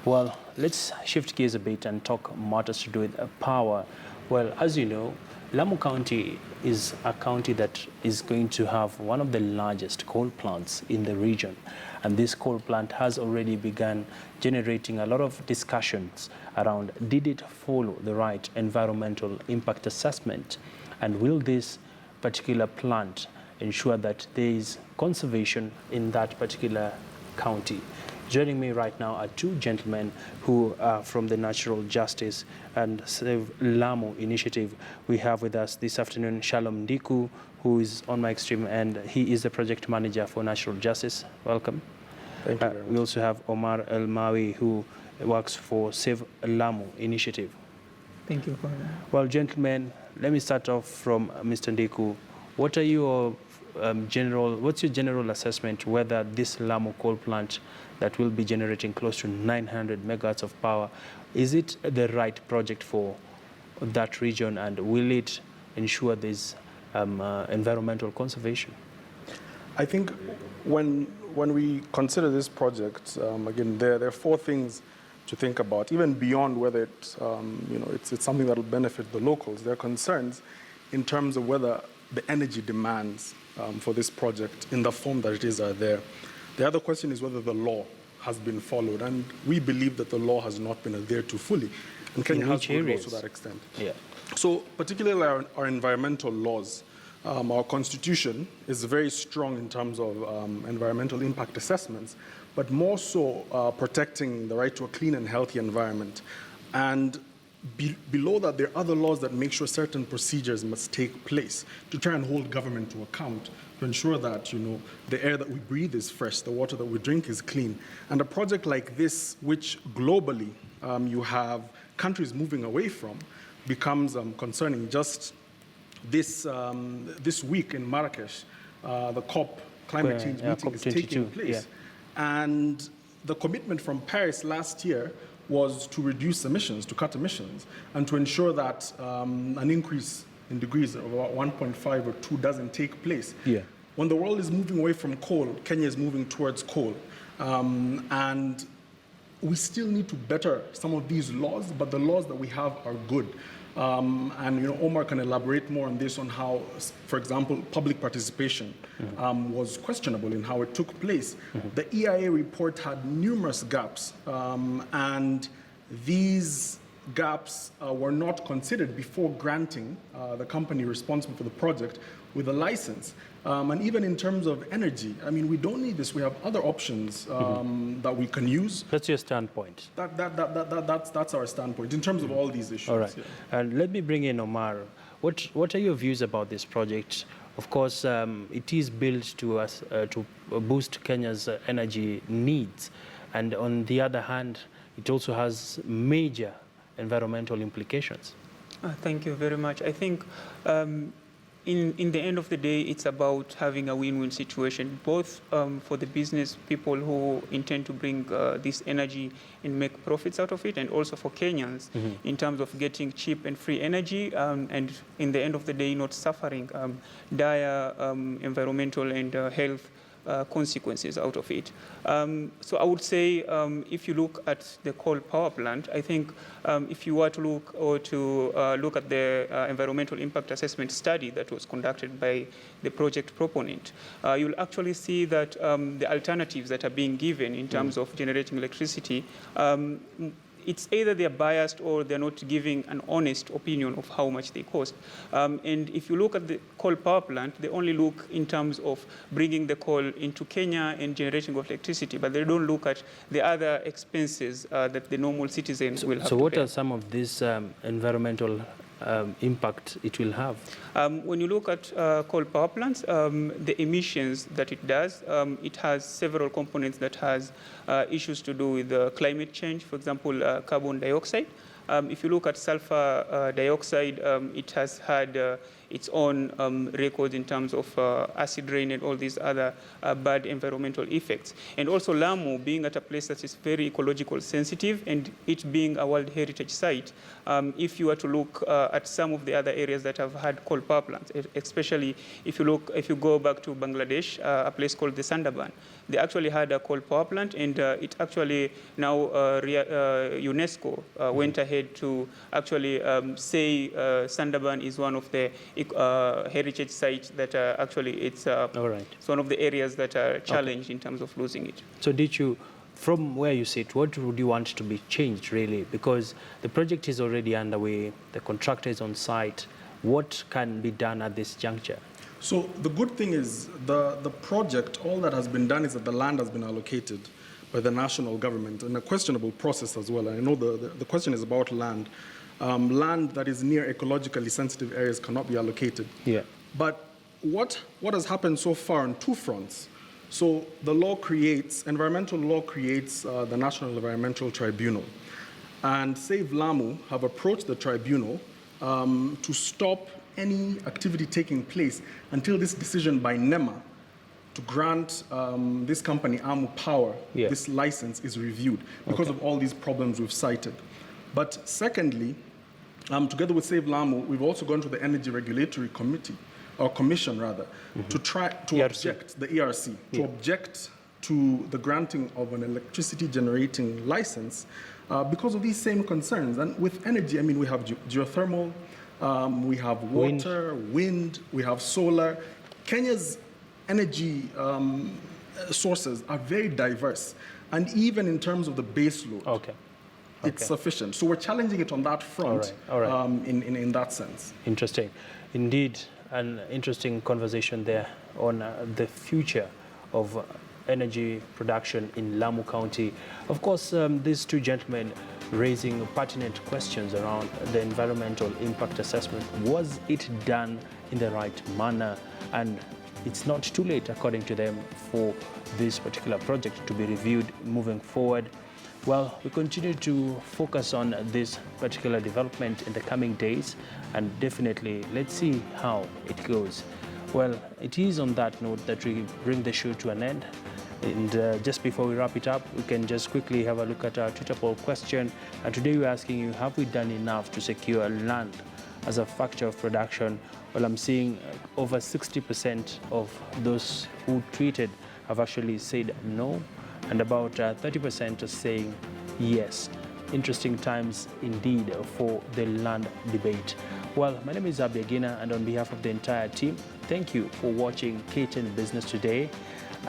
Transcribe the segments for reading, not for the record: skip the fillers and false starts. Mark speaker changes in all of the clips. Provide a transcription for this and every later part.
Speaker 1: Well, let's shift gears a bit and talk matters to do with power. Well, as you know, Lamu County is a county that is going to have one of the largest coal plants in the region. And this coal plant has already begun generating a lot of discussions around, did it follow the right environmental impact assessment? And will this particular plant ensure that there is conservation in that particular county? Joining me right now are two gentlemen who are from the Natural Justice and Save Lamu initiative. We have with us this afternoon Shalom Ndiku, who is on my extreme end. He is the project manager for Natural Justice. Welcome.
Speaker 2: Thank you very much.
Speaker 1: We also have Omar El Mawi, who works for Save Lamu initiative.
Speaker 3: Thank you for that.
Speaker 1: Well, gentlemen, let me start off from Mr. Ndiku. What are your what's your general assessment whether this Lamu coal plant that will be generating close to 900 megawatts of power, is it the right project for that region, and will it ensure this environmental conservation?
Speaker 2: I think when we consider this project, again, there are four things to think about, even beyond whether it's something that will benefit the locals. There are concerns in terms of whether the energy demands for this project in the form that it is are there. The other question is whether the law has been followed, and we believe that the law has not been adhered to fully. And Kenya has good laws to that extent.
Speaker 1: Yeah.
Speaker 2: So particularly our environmental laws, our constitution is very strong in terms of environmental impact assessments, but more so protecting the right to a clean and healthy environment. And below that, there are other laws that make sure certain procedures must take place to try and hold government to account, to ensure that the air that we breathe is fresh, the water that we drink is clean. And a project like this, which globally you have countries moving away from, becomes concerning. Just this week in Marrakesh, the COP climate change meeting is taking place. Yeah. And the commitment from Paris last year was to reduce emissions, to cut emissions, and to ensure that an increase in degrees of about 1.5 or 2 doesn't take place.
Speaker 1: Yeah.
Speaker 2: When the world is moving away from coal, Kenya is moving towards coal. And we still need to better some of these laws, but the laws that we have are good. And Omar can elaborate more on this, on how, for example, public participation was questionable in how it took place. The EIA report had numerous gaps, and these gaps were not considered before granting the company responsible for the project with a license. And even in terms of energy, I mean, we don't need this. We have other options that we can use.
Speaker 1: That's your standpoint.
Speaker 2: That's our standpoint in terms of all these issues.
Speaker 1: All right.
Speaker 2: Yeah.
Speaker 1: And let me bring in Omar. What are your views about this project? Of course, it is built to boost Kenya's energy needs. And on the other hand, it also has major environmental implications.
Speaker 3: Thank you very much. I think in the end of the day, it's about having a win-win situation, both for the business people who intend to bring this energy and make profits out of it, and also for Kenyans in terms of getting cheap and free energy, and in the end of the day, not suffering dire environmental and health consequences out of it. So I would say if you look at the coal power plant, I think if you were to look at the environmental impact assessment study that was conducted by the project proponent, you'll actually see that the alternatives that are being given in terms of generating electricity, it's either they're biased or they're not giving an honest opinion of how much they cost. And if you look at the coal power plant, they only look in terms of bringing the coal into Kenya and generating of electricity, but they don't look at the other expenses that the normal citizens will have to pay.
Speaker 1: So what are some of these environmental impact it will have?
Speaker 3: When you look at coal power plants, the emissions that it does, it has several components that has issues to do with climate change, for example, carbon dioxide. If you look at sulfur dioxide, it has had its own records in terms of acid rain and all these other bad environmental effects. And also Lamu being at a place that is very ecological sensitive, and it being a World Heritage Site, if you were to look at some of the other areas that have had coal power plants, especially if you go back to Bangladesh, a place called the Sundarban, they actually had a coal power plant, and it actually now UNESCO went ahead to actually say Sundarban is one of the heritage sites that actually it's one of the areas that are challenged in terms of losing it.
Speaker 1: So did you, from where you sit, what would you want to be changed really? Because the project is already underway, the contractor is on site. What can be done at this juncture?
Speaker 2: So the good thing is the project, all that has been done is that the land has been allocated by the national government in a questionable process as well. I know the question is about land. Land that is near ecologically sensitive areas cannot be allocated.
Speaker 1: Yeah.
Speaker 2: But what has happened so far on two fronts? So the law creates, environmental law creates the National Environmental Tribunal. And Save Lamu have approached the tribunal to stop any activity taking place until this decision by NEMA to grant this company, Amu Power, this license is reviewed because of all these problems we've cited. But secondly, together with Save Lamu, we've also gone to the Energy Regulatory Committee, or Commission rather, to try to object, the ERC, to object to the granting of an electricity generating license because of these same concerns. And with energy, I mean, we have geothermal, we have water, wind, we have solar. Kenya's energy sources are very diverse, and even in terms of the base load, it's sufficient. So we're challenging it on that front. In that sense.
Speaker 1: Interesting. Indeed, an interesting conversation there on the future of energy production in Lamu County. Of course, these two gentlemen raising pertinent questions around the environmental impact assessment. Was it done in the right manner? And it's not too late, according to them, for this particular project to be reviewed moving forward. Well, we continue to focus on this particular development in the coming days, and definitely let's see how it goes. Well, it is on that note that we bring the show to an end. And just before we wrap it up, we can just quickly have a look at our Twitter poll question. And today we're asking you, have we done enough to secure land as a factor of production? Well, I'm seeing over 60% of those who tweeted have actually said no, and about 30% are saying yes. Interesting times indeed for the land debate. Well, my name is Abiagina, and on behalf of the entire team, thank you for watching KTN Business today.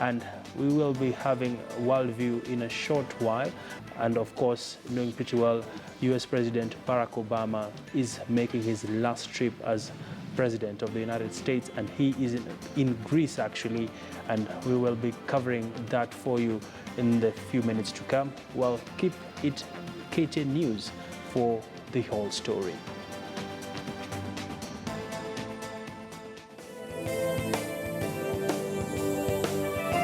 Speaker 1: And we will be having Worldview in a short while. And of course, knowing pretty well, US President Barack Obama is making his last trip as President of the United States, and he is in Greece actually, and we will be covering that for you in the few minutes to come. Well, keep it KTN News for the whole story.